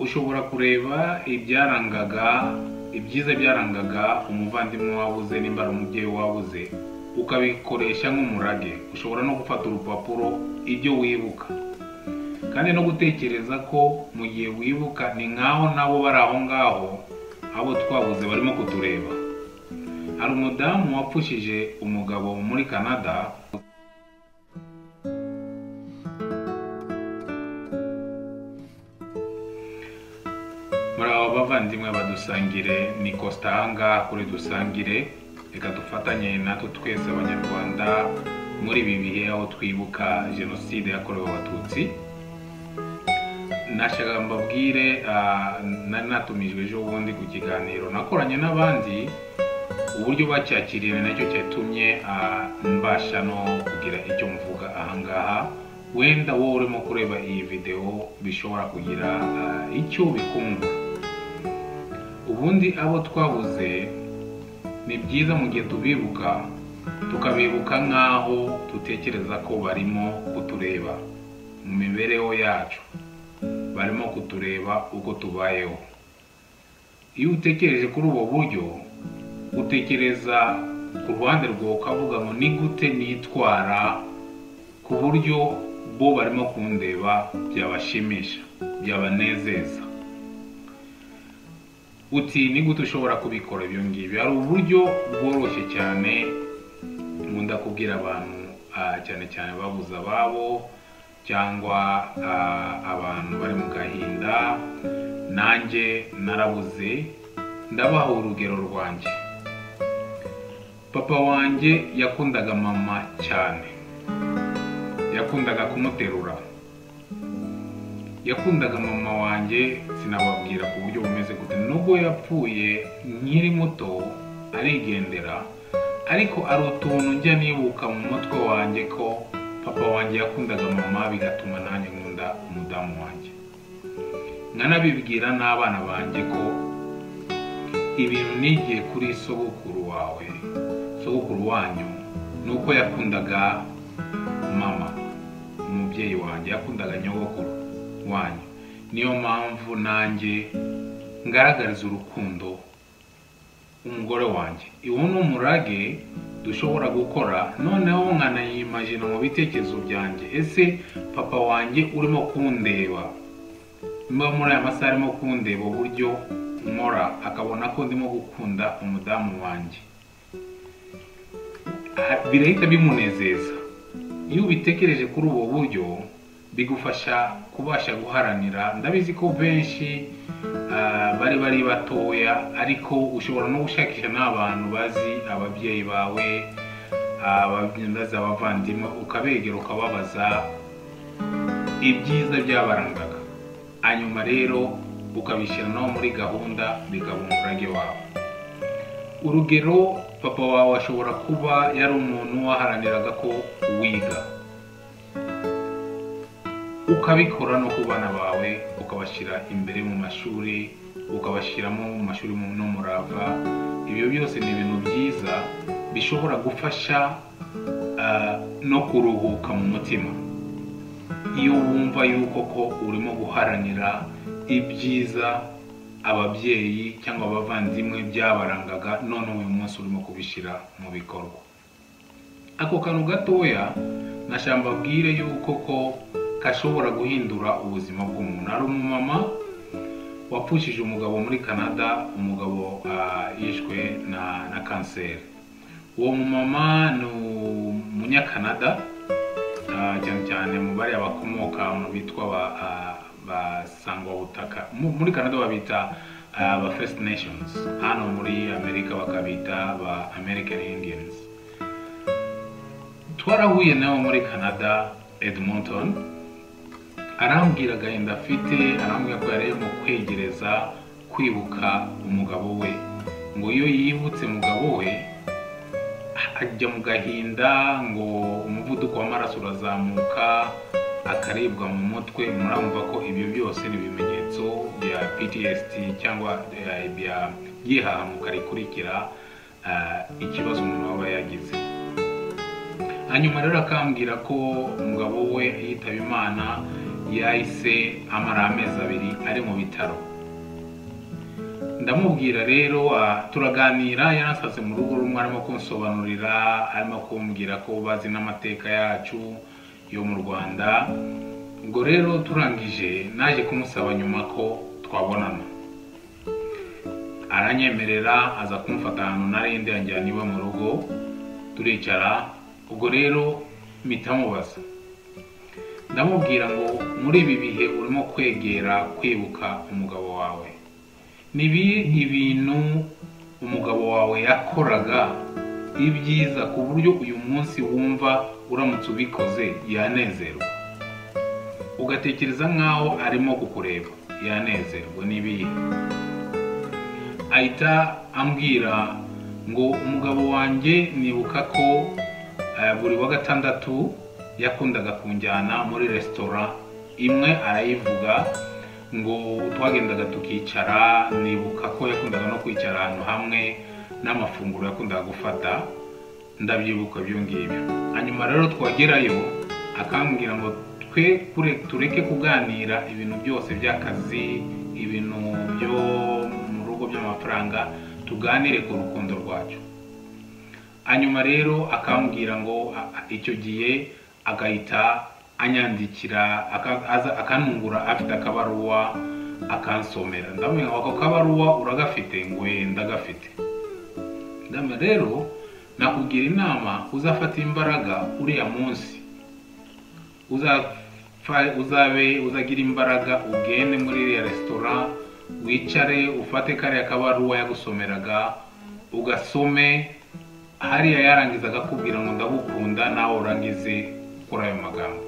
ushobora kureba ibyiza byarangaga umuvandimwe wabuze nimba ari umubyeyi wabuze ukabikoresha nk'umurage. Ushobora no gufata urupapuro ibyo wibuka kandi no gutekereza ko mu gihe wibuka ni nkaho nabo bari aho ngaho abo twabuze barimo kutureba. Hari umudamu wapfushije umugabo muri Canada. Muri abo bavandimwe badusangire ni Costa ahangaha kuri dusangire, reka dufatanye natwe twese abanyarwanda muri ibi bihe aho twibuka jenoside yakorewe abatutsi. Nashaka mbabwire nari natumijwe ejo bundi ku kiganiro nakoranye n'abandi, uburyo bacyakiriye nacyo cyatumye mbasha no kugira icyo mvuga ahangaha. Wenda wowe urimo kureba iyi video bishobora kugira icyo bikungura. Ubundi abo twabuze ni byiza mu gihe tubibuka tukabibuka nk'aho dutekereza ko barimo kutureba mu mibereho yacu, barimo kutureba uko tubayeho. Iyo utekereje kuri ubu buryo utekereza ku ruhande rwawe ukavuga ngo ni gute nitwara ku buryo bo barimo kundeba byabashimisha, byabanezeza. Uti ni gute ushobora kubikora ibyo ngibyo? Hari uburyo bworoshye cyane nkunda kubwira abantu cyane cyane babuze ababo cyangwa abantu bari mu gahinda. Nanjye narabuze, ndabaha urugero rwanjye. Papa wanjye yakundaga mama cyane, yakundaga kumuterura, yakundaga mama wanjye sinababwira ku buryo bumeze gute. Nubwo yapfuye nkiri muto arigendera, ariko ari utuntu njya nibuka mu mutwe wanjye ko papa wanjye yakundaga mama, bigatuma nanjye nkunda umudamu wanjye. Nkanabibwira n'abana banjye ko ibintu nigiye kuri sogokuru wanyu nuko yakundaga mama, umubyeyi wanjye yakundaga nyogokuru wanyu. Niyo mpamvu nanjye ngaragariza urukundo umugore wanjye. Uwo ni umurage dushobora gukora. Noneho nkanayimagina mu bitekerezo byanjye, ese papa wanjye urimo kundeba, mba muri aya masaha arimo kundeba uburyo nkora, akabona ko ndimo gukunda umudamu wanjye, birahita bimunezeza. Iyo ubitekereje kuri ubu buryo bigufasha kubasha guharanira. Ndabizi ko benshi bari batoya, ariko ushobora no gushakisha n'abantu bazi ababyeyi bawe, abavandimwe, ukabegera ukababaza ibyiza byabarangaga, hanyuma rero ukabishyira no muri gahunda bikaba umurage wawe. Urugero, papa wawe ashobora kuba yari umuntu waharaniraga ko wiga, ukabikora no ku bana bawe, ukabashyira imbere mu mashuri, ukabashyiramo mu mashuri n'umurava. Ibyo byose ni ibintu byiza bishobora gufasha no kuruhuka mu mutima. Iyo wumva yuko ko urimo guharanira ibyiza ababyeyi cyangwa abavandimwe byabarangaga, none uyu munsi urimo kubishyira mu bikorwa. Ako kantu gatoya nashambabwire yuko ko kashobora guhindura ubuzima bw'umuntu. Hari umumama wapfushije umugabo muri Canada, umugabo yishwe na kanseri. Uwo mumama ni umunyakanada, cyane cyane mu bari abakomoka mu bitwa basangwa butaka. Muri Canada babita ba First Nations, hano muri Amerika bakabita ba American Indians. Twarahuye nawe muri Canada, Edmonton. Arambwira agahinda afite, arambwira ko yari mu kwegereza kwibuka umugabo we, ngo iyo yibutse umugabo we ajya mu gahinda, ngo umuvuduko w'amaraso urazamuka, akaribwa mu mutwe. Murumva ko ibyo byose ni ibimenyetso bya PTSD cyangwa bya gihahamuka rikurikira ikibazo umuntu aba yagize. Hanyuma rero akambwira ko umugabo we yitaba Imana yahise amara amezi 2 ari mu bitaro. Ndamubwira rero turaganira, yanasaze mu rugo rumwe arimo kunsobanurira, arimo kumbwira ko bazi n'amateka yacu yo mu Rwanda. Ubwo rero turangije naje kumusaba nyuma ko twabonana, aranyemerera aza kumfata ahantu narindi anjyana iwe mu rugo, turicara. Ubwo rero mpita mubaza, ndamubwira ngo muri ibi bihe urimo kwibuka umugabo wawe, nibi ibintu umugabo wawe yakoraga ibyiza ku buryo uyu munsi wumva uramutse ubikoze yanezerwa, ugatekereza nkaho arimo kukureba yanezerwa? Nibi ahita ambwira ngo umugabo wanjye nibuka ko buri wa gatandatu yakundaga kunjyana muri restaurant imwe, arayivuga ngo twagendaga tukicara. Nibuka ko yakundaga no kwicara ahantu hamwe n'amafunguro yakundaga gufata, ndabyibuka byo ngibyo. Hanyuma rero twagerayo akambwira ngo tureke kuganira ibintu byose by'akazi, ibintu byo mu rugo by'amafaranga, tuganire ku rukundo rwacu. Hanyuma rero akambwira ngo icyo gihe agahita anyandikira, akanungura afite akabaruwa akansomera. Ndamubwira ngo ako kabaruwa uragafite? Ngo ndagafite. Ndamubwira rero nakugira inama uzafata imbaraga uriya munsi, uzagira imbaraga ugende muri iriya restaurant, wicare ufate kariya kabaruwa yagusomeraga ugasome, hariya yarangizaga kubwira ngo ndagukunda, nawe urangize kuri ayo magambo.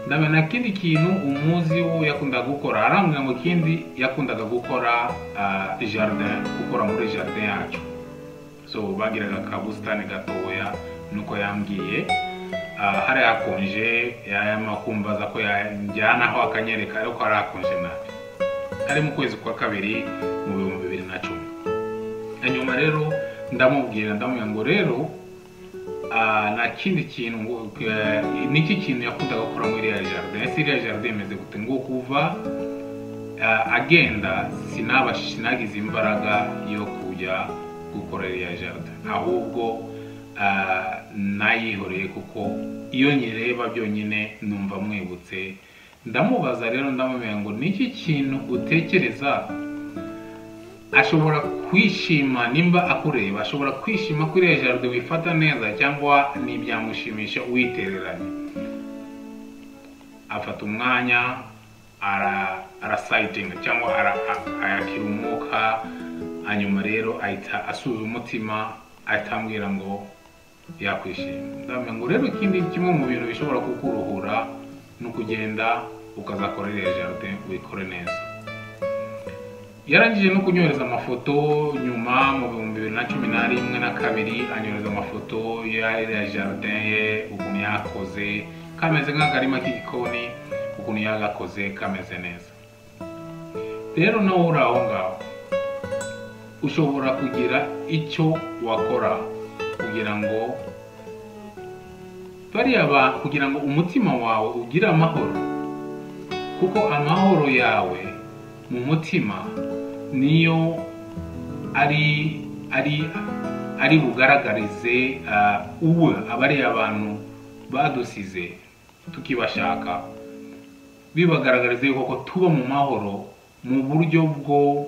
Ndabona kindi kintu umuzi wo yakundaga gukora, arambwira ngo kindi yakundaga gukora jardin, gukora muri jardin yacu. So bagiraga kabustani gatoya, nuko yambwiye hari hakonje, yamakumbaza ko yanjyana aho akanyereka, ariko hari hakonje nabi. Ari mu kwezi kwa kabiri mu 2010. Hanyuma rero ndamubwira ngo rero na kindi kintu, niki kintu yakundaga gukora muri iriya jardin. Iriya jardin imeze gute? Ngo kuva agenda sinagize imbaraga yo kujya gukora iriya jardin, ahubwo nayihoreye kuko iyo nyireba byonyine numva mwibutse. Ndamubaza rero, ndamubwira ngo niki kintu utekereza ashobora kwishima nimba akureba, ashobora kwishima kuri iriya jardin wifata neza, cyangwa n'ibyamushimisha uwitereranye? Afata umwanya arasighting cyangwa ayakira umwuka. Hanyuma rero ahita asuza umutima, ahitambwira ngo yakwishima. Ndamubwira ngo rero ikindi kimwe mu bintu bishobora kukuruhura ni ukugenda ukazakora iriya jardin wikore neza. Yarangije no kunyohereza amafoto nyuma mu 2011 na 2012, anyohereza amafoto ya jardin ye, ukuntu yakoze kameze nk'akarima k'igikoni, ukuntu yagakoze kameze neza. Rero nawe uri aho ngaho ushobora kugira icyo wakora kugira ngo umutima wawe ugire amahoro, kuko amahoro yawe mu mutima niyo ari bugaragarize uwe abari abantu badusize tukibashaka, bibagaragarize koko tuba mu mahoro mu buryo bwo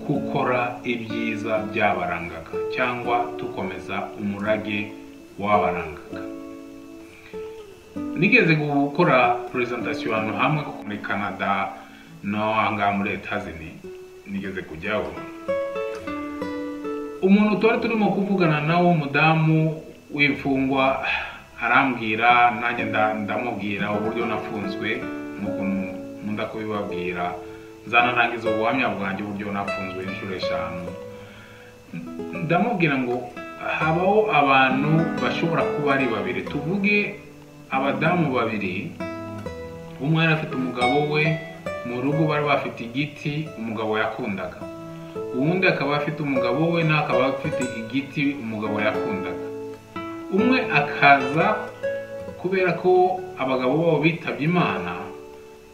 gukora ibyiza byabarangaga cyangwa tukomeza umurage wabarangaga. Nigeze gukora presentation ahantu hamwe muri Canada no anga muri Etazini, nigeze kujyaho. Umuntu twari turimo kuvugana nawe, umudamu w'imfungwa, arambwira, nanjye ndamubwira uburyo nafunzwe, n'ukuntu nkunda kubibabwira, nzanarangiza ubuhamya bwanjye uburyo nafunzwe inshuro 5. Ndamubwira ngo habaho abantu bashobora kuba ari babiri, tuvuge abadamu babiri, umwe yari afite umugabo we mu rugo, bari bafite igiti umugabo yakundaga, uwundi akaba afite umugabo we n'akaba afite igiti umugabo yakundaga. Umwe akaza kubera ko abagabo babo bitabye Imana,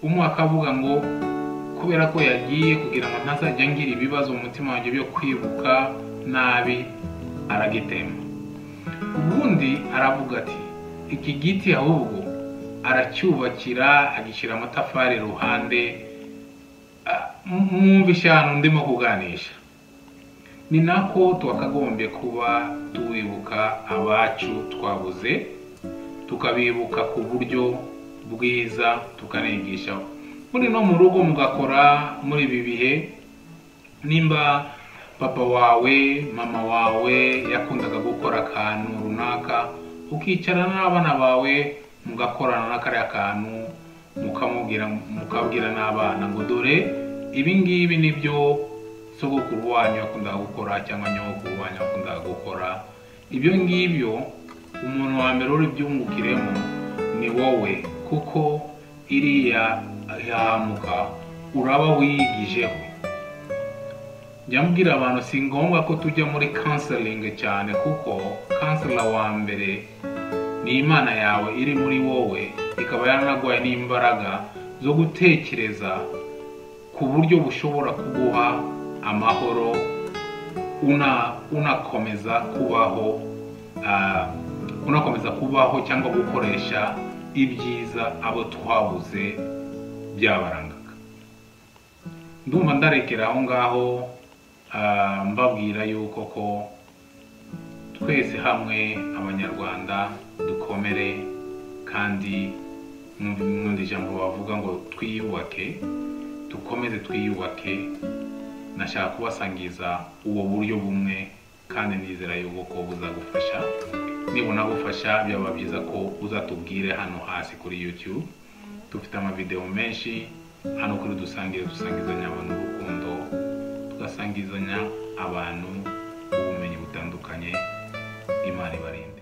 umwe akavuga ngo kubera ko yagiye kugira ngo ntazajya ngira ibibazo mu mutima wanjye byo kwibuka nabi, aragitema. Ubundi aravuga ati iki giti ahubwo aracyubakira, agishyira amatafari iruhande. Mwumvishe hano ndimo kuganisha. Ni nako twakagombye kuba tuwibuka abacu twabuze, tukabibuka ku buryo bwiza, tukanigisha muri no mu rugo mugakora muri ibi bihe. Nimba papa wawe mama wawe yakundaga gukora akantu runaka, ukicara n'abana bawe mugakorana n'akariya kantu, mukabwira n'abana ngo dore ibi ngibi nibyo sogokuru wanyu yakundaga gukora cyangwa nyogokuru wanyu yakundaga gukora. Ibyo ngibyo umuntu wa mbere uri byungukiremo ni wowe, kuko iriya yahamuka uraba wiyigijeho. Njya mbwira abantu si ngombwa ko tujya muri counseling cyane, kuko counselor wa mbere ni Imana yawe iri muri wowe, ikaba yaranaguhaye n'imbaraga zo gutekereza ku buryo bushobora kuguha amahoro, unakomeza kubaho cyangwa gukoresha ibyiza abo twabuze byabarangaga. Ndumva ndarekera aho ngaho, mbabwira yuko ko twese hamwe abanyarwanda dukomere, kandi mu ijambo bavuga ngo twiyubake, dukomeze twiyubake. Nashaka kubasangiza uwo buryo bumwe, kandi nizera yuko ko buzagufasha. Nibona gufasha byaba byiza ko uzatubwire hano hasi kuri YouTube. Dufite amavideo menshi hano kuri dusangizanya abantu urukundo, tugasangizanya abantu ubumenyi butandukanye. Imana ibarinde.